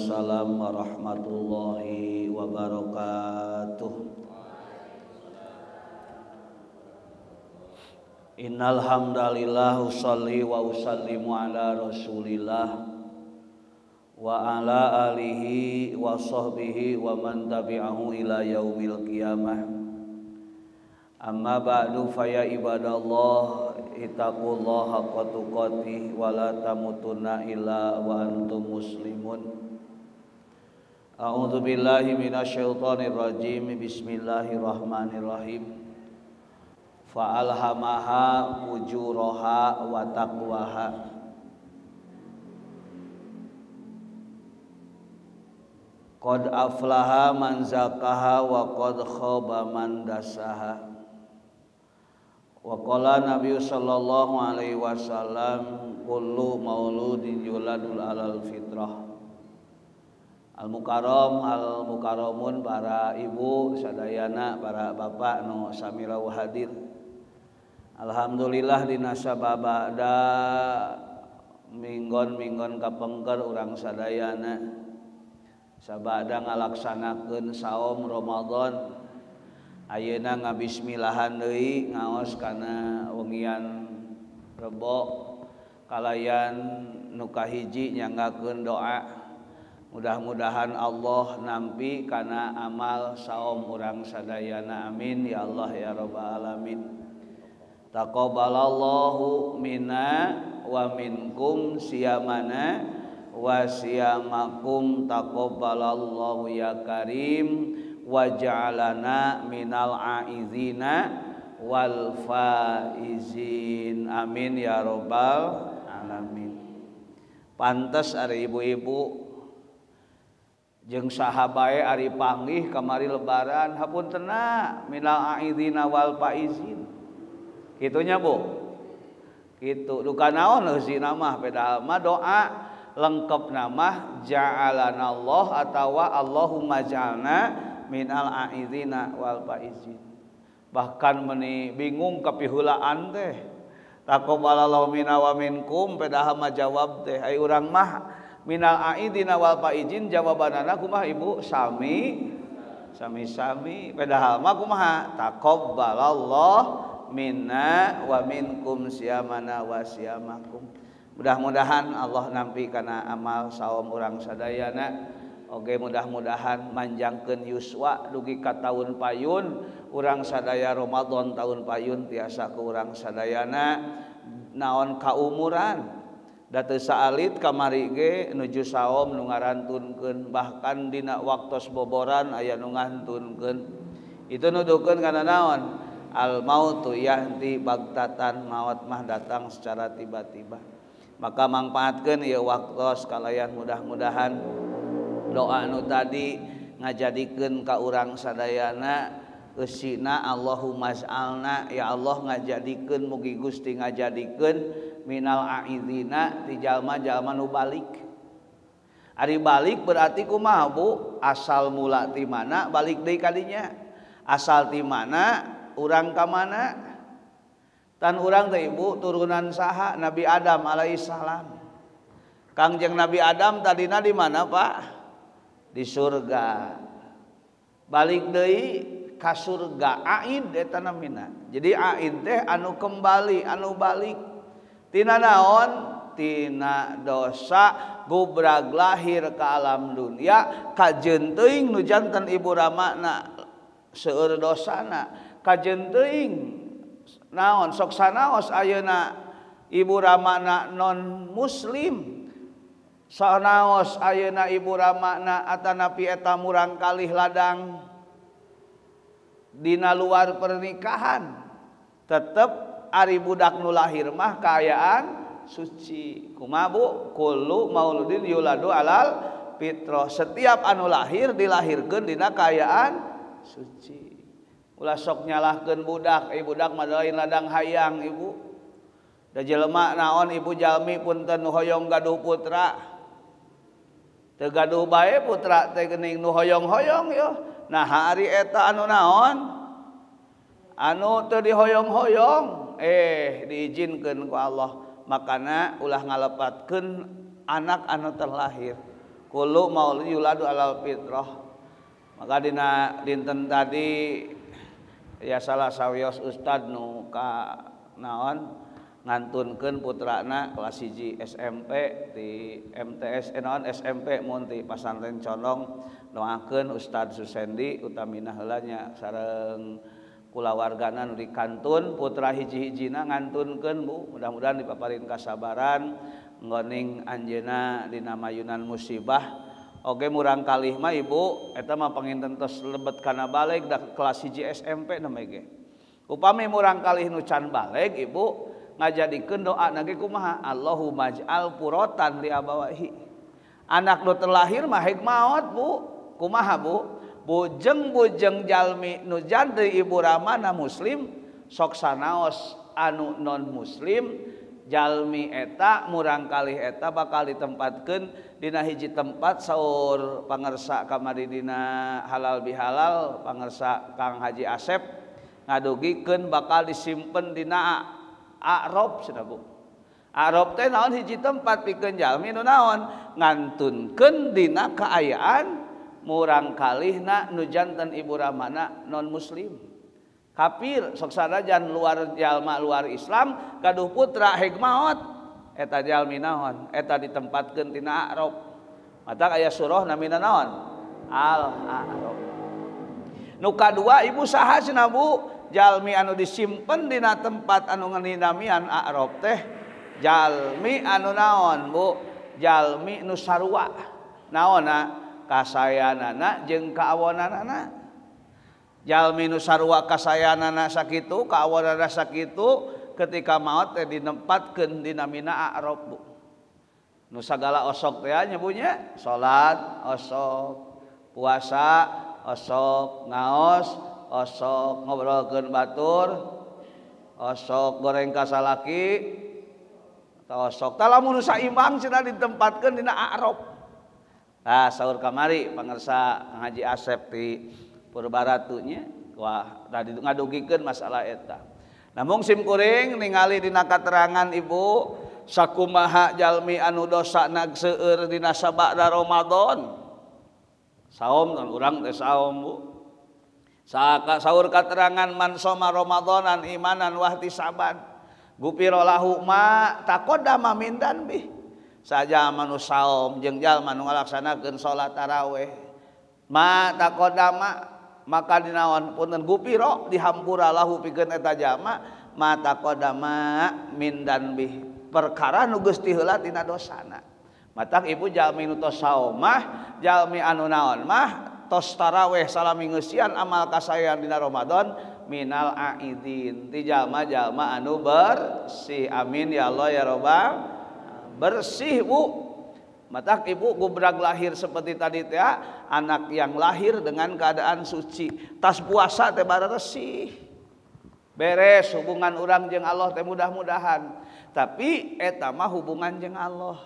Waalaikumsalam warahmatullahi wabarakatuh. Innal hamdalillah usolli wa usallimu ala Rasulillah wa ala alihi wa sahbihi wa man tabi'ahu ila yaumil qiyamah. Amma ba'du fa ya ibadallah ittaqullaha haqqa tuqatih wa la tamutunna illa wa antum muslimun. A'udzu billahi minasyaitonir rajim. Bismillahirrahmanirrahim. Fa alhamaha fujuraha wa taqwaha. Qad aflaha man zakaha wa qad khaba man dasaha. Wa qala Nabi sallallahu alaihi wasallam kullu mauludin yuladul alal fitrah. Al-mukarramun para ibu sadayana, para bapak nu samira hadir. Alhamdulillah dina sababada minggon kapengker urang sadayana sabada ngalaksanakeun saum Ramadan. Ayeuna ngabismillahan deui ngaos kana wengian Rebo kalayan nu kahiji nyanggakeun doa. Mudah-mudahan Allah nampi kana amal saum urang sadayana. Amin ya Allah ya rabbal alamin. Taqabbalallahu minna wa minkum siyamana wa siyamakum taqabbalallahu ya karim wa ja'alana minal aizina wal faizin. Amin ya rabbal alamin. Pantes ari ibu-ibu jeung sahabae ari panggih kamari lebaran hapuntenna minal aizina wal faizin. Kitunya Bu. Kitu duka naon eusina mah pedal mah doa lengkep nama ja'alanallah atawa Allahumma ja'alna minal aizina wal faizin. Bahkan meuni bingung kapihulaan teh taqabbalallahu minna wa minkum pedaha mah jawab teh ai urang mah minal aizina wal faizin jawabanana kumaha Ibu? Sami pedaha mah kumaha? Taqabbalallahu minna wa minkum siyamana wa siyamakum. Mudah-mudahan Allah nampi kana amal saum urang sadayana. Oke, mudah-mudahan manjangkeun yuswa dugi ka taun payun urang sadaya Ramadan taun payun tiasa ke urang sadayana naon kaumuran da teu saalit kamari ge nuju saum nu ngarantunkeun bahkan dina waktos boboran aya nu ngantunkeun. Itu nuduhkeun kana naon? Al mautu yahti bagtatan, maut mah datang secara tiba-tiba. Maka mangpaatkeun ieu waktos kalayan mudah-mudahan doa nu tadi ngajadikeun ka urang sadayana eusina Allahumma ja'alna ya Allah ngajadikeun mugi Gusti ngajadikeun minal aizina ti jalma-jalma nu balik. Ari balik berarti kumaha Bu? Asal mula ti mana balik deui ka dinya. Asal ti mana urang ka mana? Tan urang teh Ibu turunan saha? Nabi Adam alaihissalam. Kangjeng Nabi Adam tadina di mana Pak? Di surga. Balik deui ka surga. Aid eta namina. Jadi aid teh anu kembali, anu balik. Tina naon? Tina dosa bubrag lahir ka alam dunia kajeun teuing nu janten ibu ramana seueur dosana. Kajeun teuing naon sok sanaos ayeuna ibu ramana non muslim. Sanaos ayeuna ibu ramana atanapi eta murang kalih ladang dina luar pernikahan tetep ari budak nu lahir mah kaayaan suci. Kumaha Bu? Kullu mauludin yuladu alal fitrah. Setiap anu lahir dilahirkeun dina kaayaan suci. Ulah sok nyalahkeun budak, budak mah lain ladang hayang Ibu. Da jelema naon ibu jalmi punten nu hoyong gaduh putra. Teu gaduh bae putra teh geuning nu hoyong-hoyong yo. Nah hari eta anu naon? Anu teu dihoyong-hoyong diizinkeun ku Allah. Makana ulah ngalepatkeun anak anu terlahir. kullu maulid yuladu alal fitrah. Maka dina dinten tadi ya salah sawios ustad nu ka naon ngantunkeun putrana kelas 1 SMP di MTS naon SMP mun ti Pasantren Condong doakeun Ustad Susendi utamina heula nya sareng kulawargana nu di kantun putra hiji-hijina ngantunkeun Bu mudah-mudahan dipaparin kasabaran ngoning anjeunna dina mayunan musibah oge murang kalih mah Ibu eta mah panginten tos lebet kana balik da kelas 1 SMP na ge upami murang kalih nu can balik Ibu ngajadikeun doa nage kumaha Allahumma ij'al purotan li abawahi anak nu terlahir mah heg maot Bu kumaha Bu bujeng-bujeng jalmi nu jadri ibu ramana muslim sok sanaos anu non muslim jalmi eta murang kalih eta bakal ditempatkeun dina hiji tempat saur pangersa kamari dina halal bihalal pangersa Kang Haji Asep ngadugikeun bakal disimpen dina A'rab cenah Bu. A'rab teh naon hiji tempat pikeun jalmi nu naon ngantunkeun dina kaayaan murang kalihna nu janten ibu ramana non muslim. Kafir sok sanajan luar jalma luar Islam gaduh putra heg maot eta jalmi naon eta ditempatkeun tina A'rab. Mata aya surah namina naon? Al-A'rab. Nu kadua ibu saha cenah Bu? Jalmi anu disimpen dina tempat anu ngeninamian A'rab teh jalmi anu naon Bu jalmi nu sarua naonna kasayanana jeung kaawonanana jalmi nu sarua kasayanana sakitu kaawonanana sakitu ketika maot teh ditempatkeun dina mina A'rab Bu nu sagala osok teh nyebunya salat osok puasa osok ngaos osok ngobrolkeun batur osok goreng kasalaki osok tah lamun saimbang cenah ditempatkeun dina A'rab. Nah saur kamari pangersa Haji Asep di Purbaratunya wah tadi ngadugikeun masalah eta. Namun sim kuring ningali dina katerangan Ibu sakumaha jalmi anu dosana seueur dina sabada Ramadan. Saum kan urang teh saum Bu. Saur katerangan man soma Ramadanan imanan wahtisaban gupiro lahu ma taqaddama min danbi saja manu saum jeung jalma nu ngalaksanakeun salat tarawih ma taqaddama maka dinaon punten gupiro dihampura lahu pikeun eta jalma ma taqaddama min danbi perkara nu geus ti heula tina dosana matak ibu jalmi nu tos saum mah jalmi anu naon mah tos tarawih salami ngeusian amal kasayan dina Ramadan minal aidin ti jalma-jalma anu bersih amin ya Allah ya Rabbal bersih Bu matak ibu gubrag lahir seperti tadi teh anak yang lahir dengan keadaan suci tas puasa teh bersih beres hubungan urang jeung Allah teh mudah-mudahan tapi eta mah hubungan jeung Allah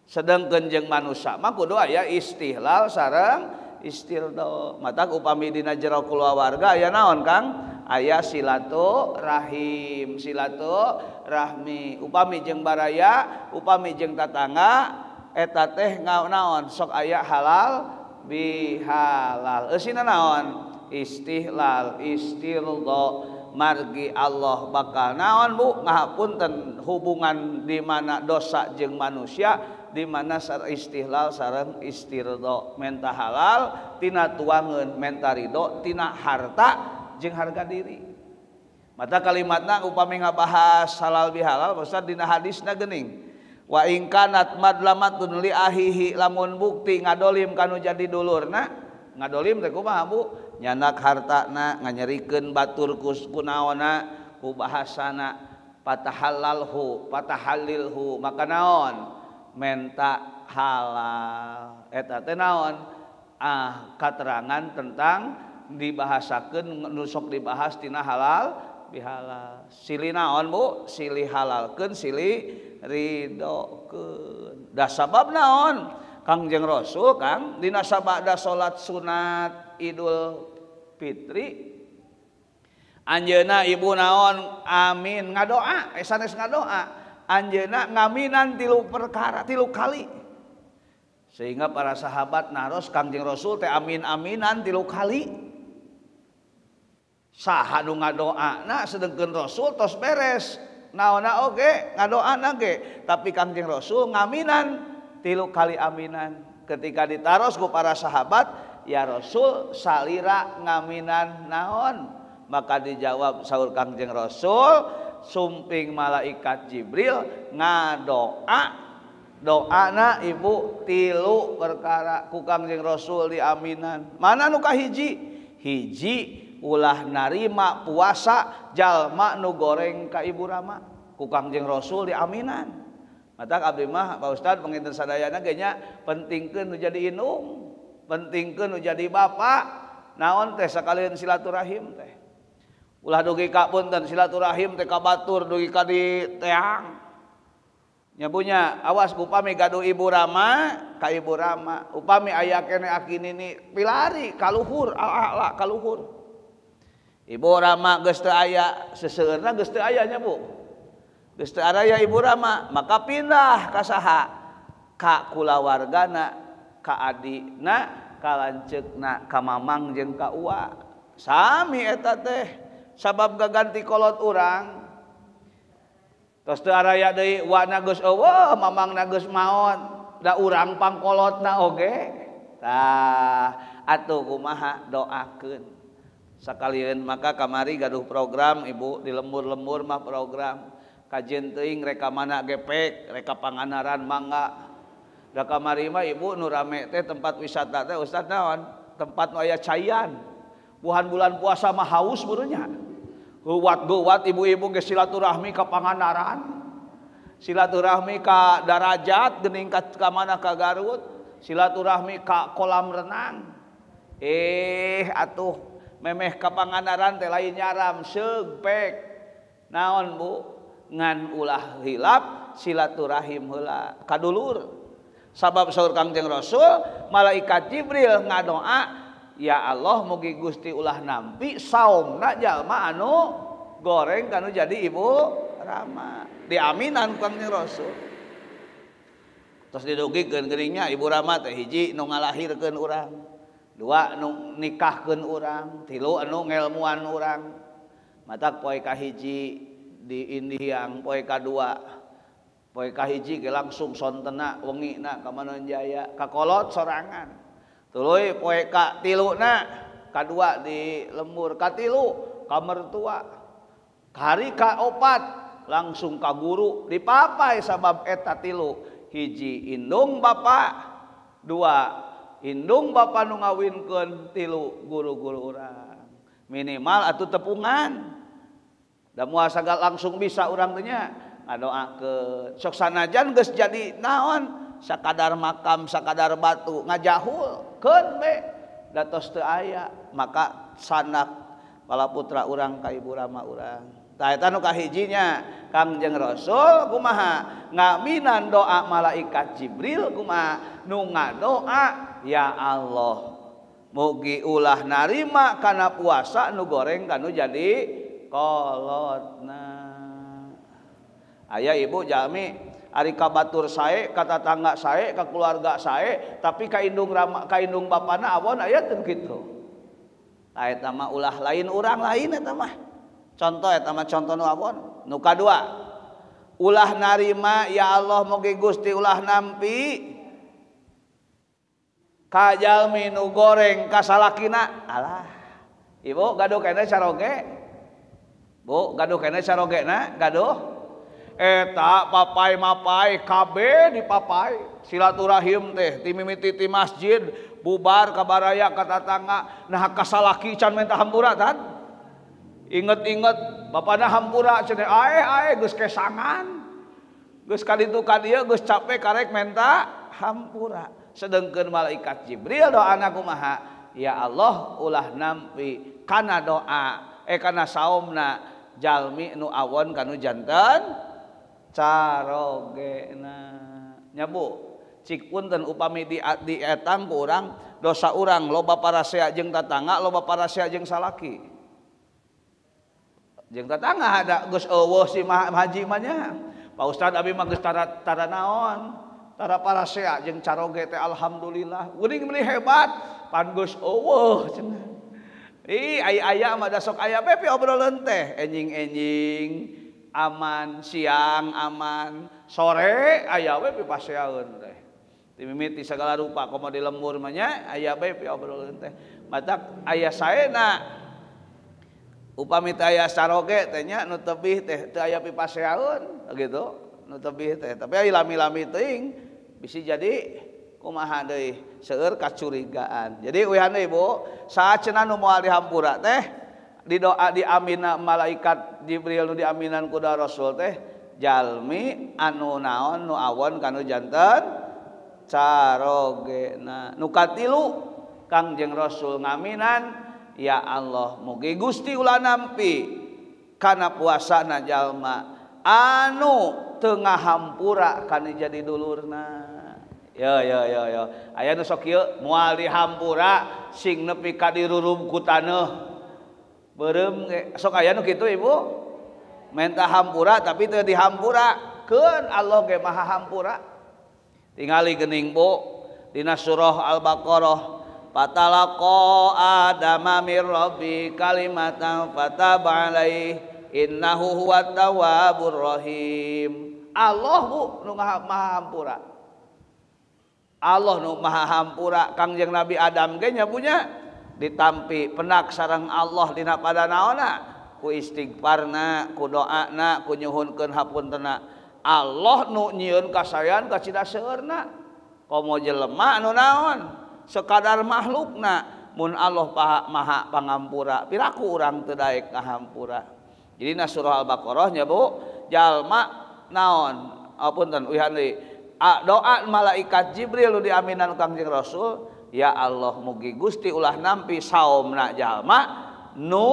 sedengkeun jeung manusia mah kudu aya istihlal sareng istirdo matak upami dina jero kulawarga aya naon Kang aya silaturahim silaturahmi upami jeung baraya upami jeung tatangga eta teh naon sok aya halal bihalal eusina naon istihlal istirdo margi Allah bakal naon Bu ngahapunten hubungan di mana dosa jeung manusia di mana istihlal sareng istirdo menta halal tina tuangeun menta ridho tina harta jeung harga diri mata kalimatna upami ngabahas halal bihalal maksud dina hadisna geuning wa in kanat madlamatun li ahihi lamun bukti ngadolim kanu jadi dulurna ngadolim teh kumaha Bu nyanak hartana nganyerikeun batur kunaonna ku bahasana patahallalhu patahallilhu maka naon menta halal eta teh naon katerangan tentang dibahasakeun nusok dibahas tina halal bihalal silih naon Bu silih halalkeun silih ridhokeun da sabab naon Kangjeng Rasul Kang dina sabada salat sunat Idul Fitri anjeunna ibu naon amin ngadoa sanes ngadoa anjeunna ngaminan tilu perkara tilu kali Sehingga para sahabat naros Kangjeng Rasul teh amin-aminan 3 kali. Saha nu ngadoana sedengkeun Rasul tos beres. Naonna oge ngadoana ge, tapi Kangjeng Rasul ngaminan 3 kali aminan. Ketika ditaros ku para sahabat, ya Rasul salira ngaminan naon? Maka dijawab saur Kangjeng Rasul, sumping malaikat Jibril ngadoa. Doana ibu 3 perkara ku Kangjeng Rasul diaminan. Mana nu kahiji? Hiji ulah narima puasa jalma nu goreng ka Ibu Rama ku Kangjeng Rasul diaminan. Matak abdi mah Pak Ustad penginten sadayana ge nya pentingkeun nu jadi indung, pentingkeun nu jadi bapak. Naon teh sakalian silaturahim teh. Ulah dugi ka punten silaturahim teh ka batur dugi ka di teang. Nya punya awas upami gaduh Ibu Rama ka Ibu Rama, upami aya kene akinini pilari ka luhur ala ka luhur. Ibu Rama geus teu aya seseueurna geus teu aya nya Bu. Geus teu aya Ibu Rama, maka pindah ka saha? Ka kulawargana, ka adina, ka lanceukna, ka mamang jeung ka uwa. Sami eta teh sabab gaganti kolot urang. Tos teu araya deui wana geus eueuh, mamangna geus maot, da urang pangkolotna oge. Tah, atuh kumaha doakeun. Sakalian maka kamari gaduh program Ibu di lembur-lembur mah program. Kajen teuing reka mana gepek, reka Panganaran mangga. Da kamari mah Ibu nu rame teh tempat wisata teh Ustaz naon? Tempat nu aya cayan. Bulan puasa mah haus burunya. Guwat ibu-ibu ge silaturahmi ka Panganaran, silaturahmi ka Darajat geuning ka mana ka Garut, silaturahmi ka kolam renang. Atuh memeh ka Panganaran teh lain nyaram seug pek. Naon Bu? Ngan ulah hilap silaturahim heula ka dulur. Sabab saur Kangjeng Rasul malaikat Jibril ngadoa, ya Allah mugi Gusti ulah nampi saumna jalma anu goreng kanu jadi Ibu Rama. Diaminan Kangjeng Rasul. Terus didugikeun geuning Ibu Rama teh hiji nu ngalahirkeun urang, 2 nu nikahkeun urang, 3 anu ngelmuan urang. Matak poe kahiji di Indiang, poe kadua, poe kahiji ge langsung sontena wengina ka Manonjaya, ka kolot sorangan. Tuluy poe ka 3na, kadua di lembur, ka 3 ka mertua, hari ka 4 langsung ka guru dipapai sabab eta 3 hiji indung bapa, 2 indung bapa nu ngawinkeun, 3 guru-guru urang. Minimal atuh tepungan. Da moal sagal langsung bisa urang teh nya ngadoakeun. Sok sanajan geus jadi naon? Sakadar makam, sakadar batu ngajahul keun be datos teu aya, maka sanak bala putra urang ka Ibu Rama urang. Tah eta nu kahijinya Kangjeng Rasul kumaha ngaminan doa malaikat Jibril, kumaha nu ngadoa ya Allah mugi ulah narima kana puasa nu goreng kanu jadi kolotna. Aya ibu jalmi ari ka batur sae, ka tatangga sae, ka keluarga sae, tapi ka indung bapana awon aya teu kitu. Tah eta mah ulah lain urang lain eta mah. Contoh eta mah contoh nu awon. Nu kadua, ulah narima ya Allah mugi Gusti ulah nampi ka jalmi nu goreng ka salakina. Alah. Ibu gaduh kene saroge. Bu gaduh kene sarogena, gaduh. Eta papai-mapai kabeh dipapai silaturahim teh ti mimiti ti masjid bubar ka baraya ka tatangga nah kasalaki can minta hampura tan inget-inget bapana hampura cenah ae geus kesangan geus kaditu ka dieu geus capek karek minta hampura sedengkeun malaikat Jibril doana kumaha ya Allah ulah nampi kana doa kana saumna jalmi nu awon kanu janten carogena nya Bu cik punten upami di etang ku urang dosa urang loba parasea jeung tatangga loba parasea jeung salaki jeung tatangga ada geus eueuh si haji mah nya Pak Ustad abi mah geus tara naon tara parasea jeung caroge teh alhamdulillah geuning meuli hebat pan geus eueuh cenah. Aya mah da sok aya bae obrolan teh enjing-enjing aman siang aman sore aya we paseaeun teh. Ti mimiti sagala rupa komo di lembur mah nya aya bae obrolan teh. Matak aya saena upami teh aya caroge teh nya nu tebih teh teu aya pipaseaeun gitu nu tebih teh. Tapi aya lami-lami teuing bisi jadi kumaha deui seueur kacurigaan. Jadi uyan deui Bu, sacenah nu moal dihampura teh di doa diamina malaikat Jibril nu diaminan ku Rasul teh jalmi anu naon nu awon kanu janten carogena. Nu katilu Kangjeng Rasul ngaminan ya Allah mugi Gusti ulah nampi kana puasana jalma anu teu ngahampura kana jadi dulurna. Ya aya nu sok kieu moal dihampura sing nepi ka dirurum ku taneuh beureum ge sok aya nu kitu Ibu menta hampura tapi teu dihampurakeun Allah ge maha hampura. Tingali geuning Bu dina surah Al-Baqarah fatalaqa adama mir rabbi kalimatan fataba alaihi innahu huwat tawwabur rahim. Allah Bu nu maha hampura. Allah nu maha hampura. Kangjeng Nabi Adam ge nya punya ditampi penak sareng Allah dina pada naonna ku istighfarna ku doana ku nyuhunkeun hapuntenna. Allah nu nyieun kasayan ka cida seueurna komo jelema nu naon sekadar makhlukna mun Allah maha pangampura piraku urang teu daek ngahampura. Jadi na surah Al-Baqarah nya Bu jalma naon apunten uyan deui doa malaikat Jibril nu diaminan Kangjeng Rasul ya Allah mugi Gusti ulah nampi saomna jalma nu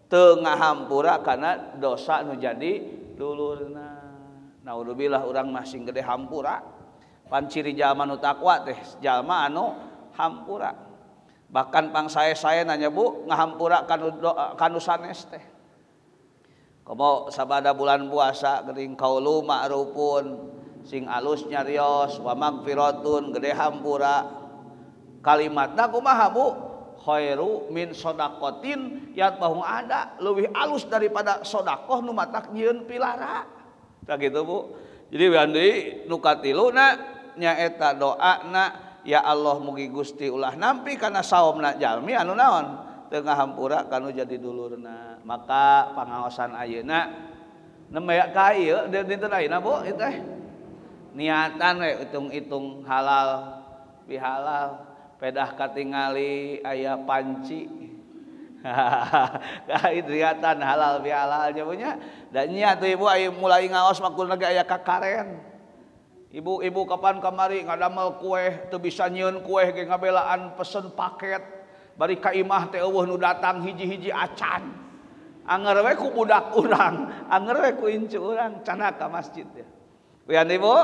teu ngahampura kana dosa nu jadi dulurna. Naudzubillah urang mah sing gede hampura. Pan ciri jalma nu takwa teh jalma anu hampura. Bahkan pangsae-sae nanya Bu ngahampura kanu sanes teh. Komo sabada bulan puasa geuning qaulu ma'rufun sing alus nyarios wa magfiratun gede hampura. Kalimatna kumaha Bu? Khairu min shadaqatin yatbahu ada leuwih alus daripada sedekah nu matak nyieun pilara. Tah kitu Bu. Jadi wean deui nu katiluna nyaeta doana ya Allah mugi Gusti ulah nampi kana saomna jalmi anu naon teu ngahampura kanu jadi dulurna. Maka pangaosan ayeuna nembe ka ieu dinten ayeuna Bu ieu teh niatan we hitung-hitung halal bihalal pedah katingali aya panci niatan halal bihalal nya punya da nya tuh Ibu aya mulai ngaos makul lagi aya kakaren ibu kapan kamari ngadamel kue teu bisa nyieun kue ge ngabelaan pesen paket bari ka imah teh eueuh nu datang hiji-hiji acan anger we ku budak urang anger we ku incu urang cana ka masjid ya wean Ibu.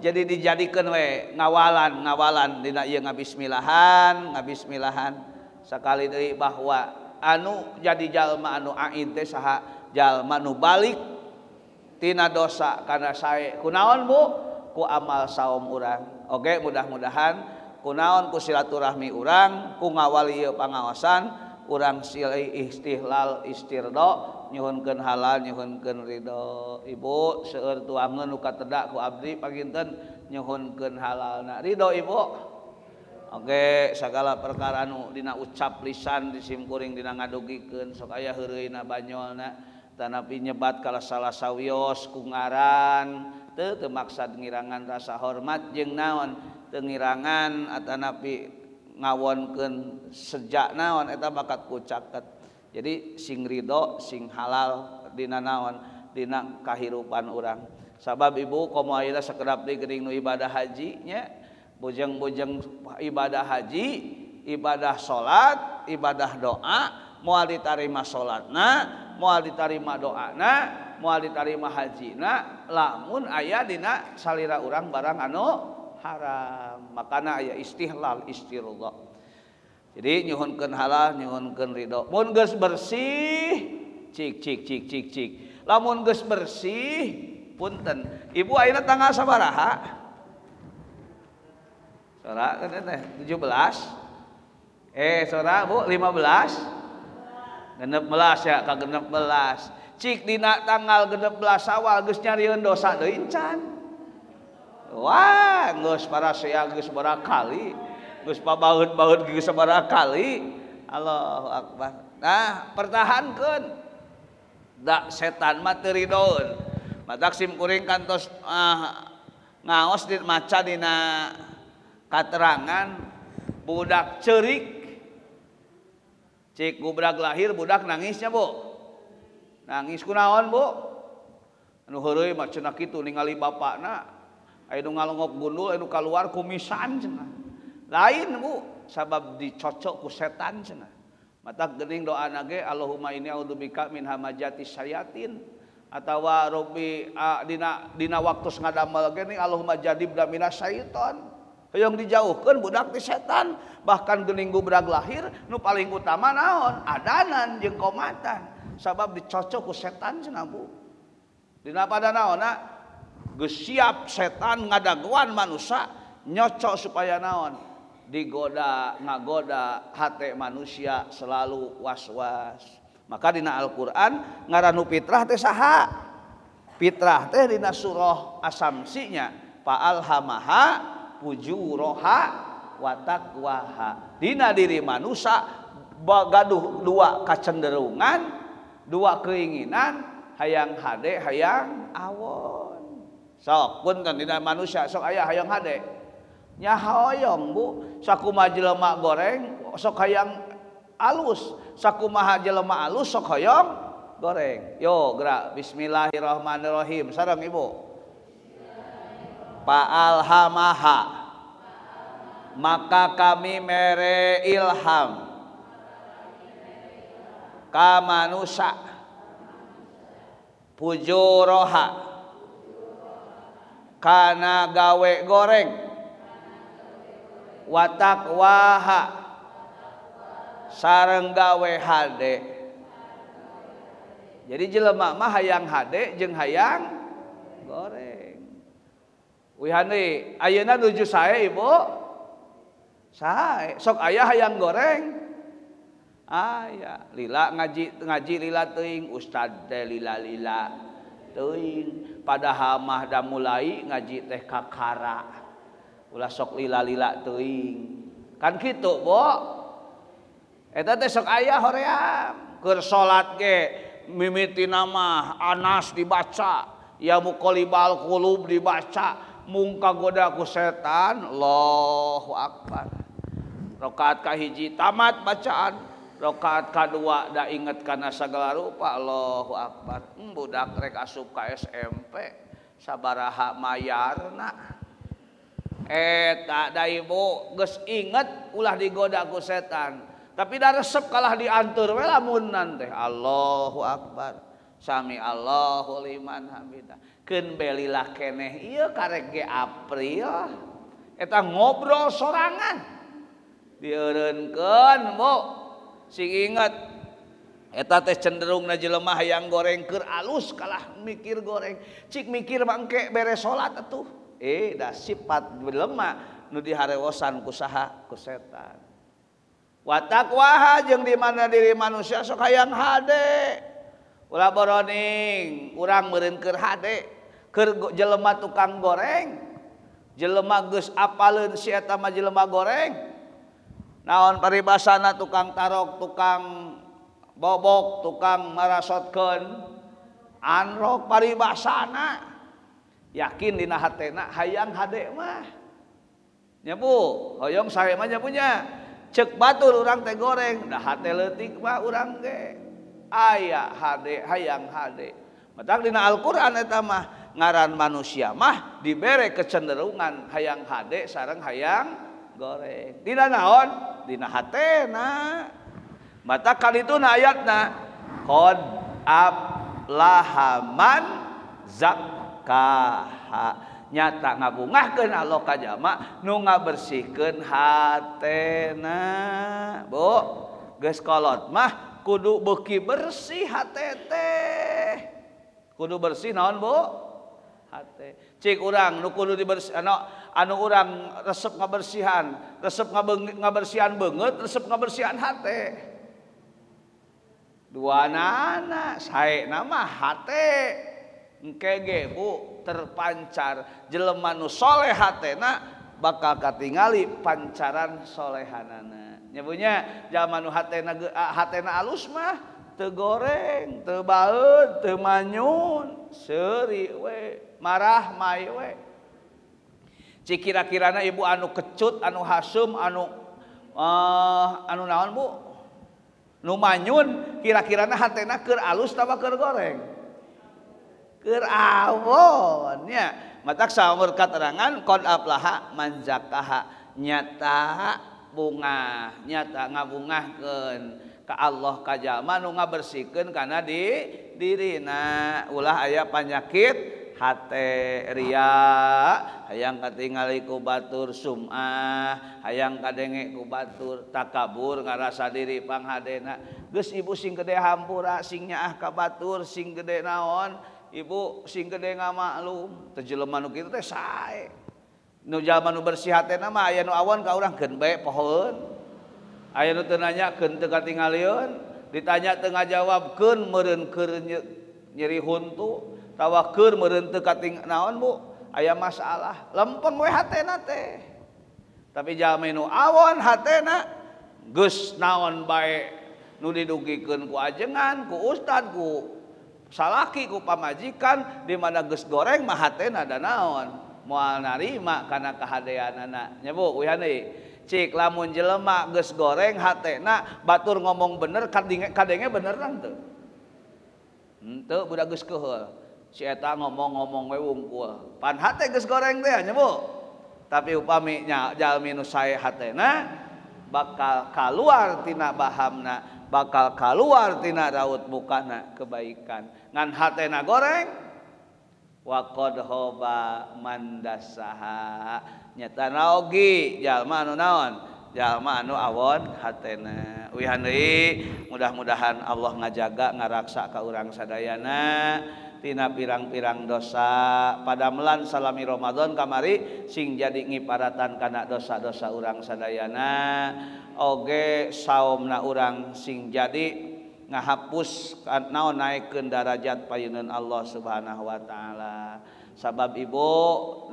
Jadi dijadikeun we ngawalan dina ieu ngabismilahan sakali deui bahwa anu jadi jalma anu aid teh saha jalma nu balik tina dosa kana sae kunaon Bu ku amal saum urang. Oge mudah-mudahan kunaon ku silaturahmi urang ku ngawali ieu pangaosan urang silih istihlal istirdo nyuhunkeun halal nyuhunkeun ridho. Ibu seueur tuangeun nu kateda ku abdi paginten nyuhunkeun halalna ridho Ibu. Oge sagala perkara nu dina ucap lisan disimkuring dina ngadugikeun sok aya heureuyna banyolna tanapi nyebat kala salah sawios ku ngaran teu maksad ngirangan rasa hormat jeung naon teu ngirangan atanapi ngawonkeun sejak naon eta bakat ku caket. Jadi sing ridho sing halal dina naon dina kahirupan urang. Sabab Ibu komo ayeuna sakedap deui geuning nu ibadah haji nya bujeng-bujeng ibadah haji ibadah salat ibadah doa moal ditarima salatna moal ditarima doana moal ditarima hajina lamun aya dina salira urang barang anu haram makana aya istihlal istirda. Jadi nyuhunkeun halal nyuhunkeun ridho mun geus bersih cik lamun geus bersih punten Ibu ayeuna tanggal sabaraha Sora kan teh 17. Sora Bu 15. 16 ya ka 16. Cik dina tanggal 16 Awal geus nyarieun dosa deui can. Wah, geus parasea geus barakali. Geus pabaeud-baeud geus barakali. Allahu Akbar. Nah, pertahankeun. Da setan mah teu ridoeun. Matak sim kuring kantos ngaos di maca dina katerangan budak ceurik. Cik budak lahir budak nangisnya, Bu. Nangis kunaon, Bu? Anu heureuy mah cenah kitu ningali bapakna anu ngalongok gundul anu kaluar kumisan cenah. Lain, Bu, sabab dicocok ku setan cenah. Matak geuning doana ge Allahumma inni a'udzubika min hamajatis syayatin atawa Rabbi dina waktu ngadamel ge Allahumma jadibna minas syaiton. Hoyong dijauhkeun budak ti setan. Bahkan geuning budak lahir nu paling utama naon? Adanan jeung qomatan. Sabab dicocok ku setan cenah, Bu. Dina pada naonna geus siap setan ngadaguan manusia nyocok supaya naon? Digoda, ngagoda hate manusia selalu was-was. Maka dina Al-Qur'an ngaranu fitrah teh saha? Fitrah teh dina surah As-Samsinya fa'alhamaha fujuraha wa taqwaha. Dina diri manusia gaduh dua kacenderungan, dua keinginan, hayang hade, hayang awon. Sok pun kan dina manusia sok aya hayang hade. Nya hoyong, Bu. Sakumaha jelema goreng sok hayang alus, sakumaha jelema alus sok hoyong goreng. Yo gerak bismillahirrahmanirrahim. Sareng Ibu. Fa'alhamaha, maka kami mere ilham ka manusia fujuraha kana gawe goreng wa taqwaha sareng gawe hade. Jadi jelema mah hayang hade jeung hayang goreng. Wihani ayeuna nuju sae Ibu? Sae. Sok aya hayang goreng? Aya. Lila ngaji lila teuing, ustad teh lila teuing. Padahal mah da mulai ngaji teh kakara. Ulah sok lila teuing. Kan kitu, Bu. Eta teh sok aya hoream. Keur salat ge mimitina mah Anas dibaca, ya muqallibal qulub dibaca. Mung kagoda ku setan. Allahu Akbar. Rakaat kahiji tamat bacaan, rakaat kadua da inget kana sagala rupa. Allahu Akbar. Budak rek asup ka SMP sabaraha mayarna. Eta da Ibu geus inget ulah digoda ku setan, tapi da resep kalah diantur we lamunan teh. Allahu Akbar. Sami Allahu liman hamidah. Keun belilah keneh ieu karek ge April. Eta ngobrol sorangan. Dieureunkeun, Bu. Sing inget eta teh cenderungna jelema hayang goreng keur alus kalah mikir goreng. Cik mikir mangke beres salat atuh. Da sifat jelema nu diharewosan ku saha? Ku setan. Wa taqwaha jeung di mana diri manusia sok hayang hade. Ulah boroning, urang meureun keur hade, keur jelema tukang goreng. Jelema geus apaleun si eta mah jelema goreng. Naon paribasana tukang tarok, tukang bobok, tukang marasotkeun anrok paribasana. Yakin dina hatena hayang hade mah. Nya Bu, hoyong sae mah nya punya. Ceuk batur urang teh goreng, da hate leutik mah urang ge. Aya hade hayang hade. Matak dina Al-Qur'an eta mah ngaran manusia mah dibere kecenderungan hayang hade sareng hayang goreng. Dina naon? Dina hatena. Mata kalituna ayatna qad aflaha zakkaha. Nyata ngabungahkeun Allah ka jama nu ngabersihkeun hatena. Bu, geus kolot mah kudu beuki bersih hate teh. Kudu bersih naon, Bu? Hate. Cik urang nu kudu dibersih anu urang resep ngabersihan ngabersihan beungeut resep ngabersihan hate duanana saena mah hate engke ge Bu terpancar jelema nu soleh hatena bakal katingali pancaran solehanana nya punya jalma nu hatena alus mah teu goreng teu baeud teu manyun seuri we marah mai we cik kira-kirana ibu anu kecut anu hasum anu naon Bu nu manyun kira-kirana hatena keur alus tapa keur goreng keur awon nya matak saumur katerangan qad aflaha man zakaha nyata bunga nyata ngabungahkeun ka Allah ka jalma nu ngabersihkeun kana di dirina ulah aya panyakit hate ria hayang katingali ku batur sum'ah hayang kadenge ku batur takabur ngarasa diri panghadena geus ibu sing gede hampura sing nyaah ka batur sing gede naon ibu sing gede ngamaklum teh jelema nu kitu teh sae nu jalma nu bersih hatena mah aya nu awon ka urang keun bae pohoeun aya nu teu nanyakeun teu katingalieun ditanya teu ngajawabkeun meureun keur nyeri huntu tawakur meureun teu kating naon Bu aya masalah lempeng we hatena teh tapi jalma nu awon hatena geus naon bae nu didugikeun ku ajengan ku ustad ku salaki ku pamajikan di mana geus goreng mah hatena da naon moal narima kana kahadeanana nya Bu uyan deui cik lamun jelema geus goreng hatena batur ngomong bener kadenge beneran teu henteu budak geus keheul si eta ngomong-ngomong we wungkul pan hate geus goreng teh nya Bu tapi upami nya jalmi nu sae hatena bakal kaluar tina bahamna bakal kaluar tina raut mukana kebaikan ngan hatena goreng wa qad hoba mandasaha nyatana ogi jalma anu naon jalma anu awon hatena uihan deui mudah-mudahan Allah ngajaga ngaraksa ka urang sadayana tina pirang-pirang dosa padamelan salami Ramadan kamari sing jadi ngiparatan kana dosa-dosa urang sadayana oge saumna urang sing jadi ngahapus naon naikeun darajat payeuneun Allah Subhanahu wa taala sabab ibu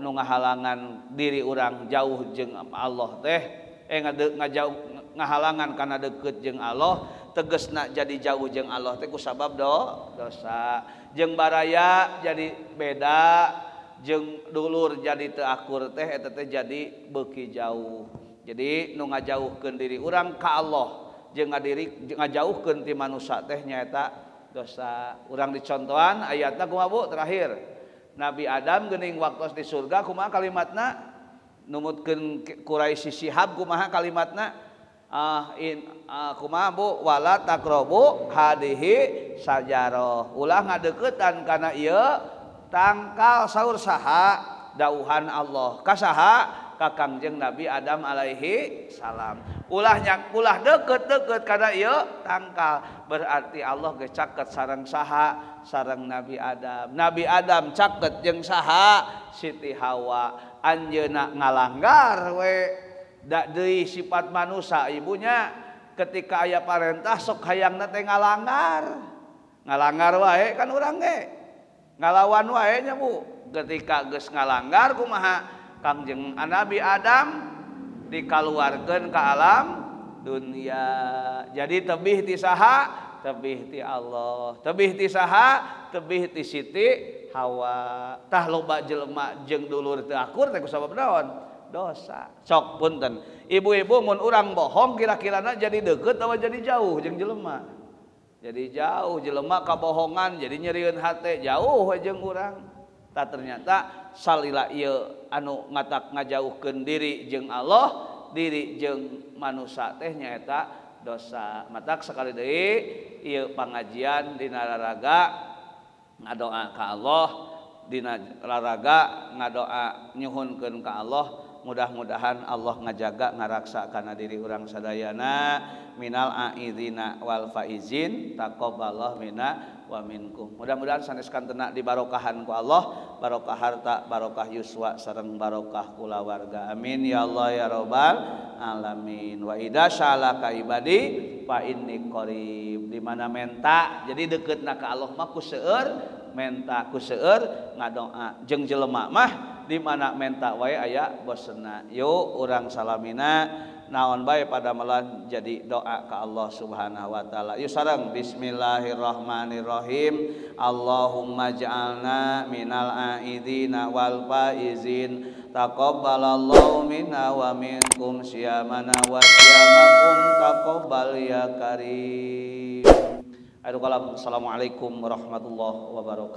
nu ngahalangan diri urang jauh jeung Allah teh ngajauh ngahalangan kana deukeut jeung Allah tegesna jadi jauh jeung Allah teh ku sabab dosa jeung baraya jadi beda jeung dulur jadi teu akur teh eta teh jadi beuki jauh jadi nu ngajauhkeun diri urang ka Allah jeung ngajauhkeun ti manusia teh nyaeta dosa urang dicontohan ayatna kumaha Bu terakhir Nabi Adam geuning waktos di surga kumaha kalimatna numutkeun Quraisy Shihab kumaha kalimatna kumaha Bu wala taqrabu hadihi sajarah ulah ngadeuketan kana ieu tangkal saur saha dauhan Allah ka saha ka Kangjeng Nabi Adam alaihi salam ulah deukeut kana ieu tangkal berarti Allah geus caket sareng saha sareng Nabi Adam caket jeung saha Siti Hawa anjeunna ngalanggar we da deui sifat manusia ibunya ketika aya parentah sok hayangna teh ngalanggar wae kan urang ge ngalawan wae nya Bu ketika geus ngalanggar kumaha Kangjeng Nabi Adam dikaluarkeun ka alam dunia jadi tebih ti saha tebih ti Allah tebih ti saha tebih ti Siti Hawa tah loba jelema jeung dulur teu akur teh kusabab naon dosa sok punten ibu-ibu mun urang bohong kira-kirana jadi deukeut atawa jadi jauh jeung jelema jadi jauh jelema kabohongan jadi nyerieun hate jauh we jeung urang tah ternyata salila ieu anu ngajauhkeun diri jeung Allah diri jeung manusia teh nyaeta dosa matak sakali deui ieu pangajian dina raraga ngadoa ka Allah dina raraga ngadoa nyuhunkeun ka Allah mudah-mudahan Allah ngajaga ngaraksa kana diri urang sadayana minal aidina wal faizin taqabbalallahu minna wa minkum. Mudah-mudahan sanes kantena dibarokahan ku Allah, barokah harta, barokah yuswa sareng barokah kulawarga. Amin ya Allah ya rabbal alamin. Wa idza syalaka ibadi fa inni qarib. Di mana menta jadi dekeutna ka Allah mah ku seueur, menta ku seueur ngadoa. Jeung jelema mah di mana menta wae aya bosna. Yuk urang salamina naon bae pada melan jadi doa ka Allah Subhanahu wa taala. Yuk sareng bismillahirrahmanirrahim. Allahumma ja'alna minal aidina wal faizin. Taqabbalallahu minna wa minkum siyamana wa siyamakum taqabbal ya karim. Assalamualaikum warahmatullahi wabarakatuh.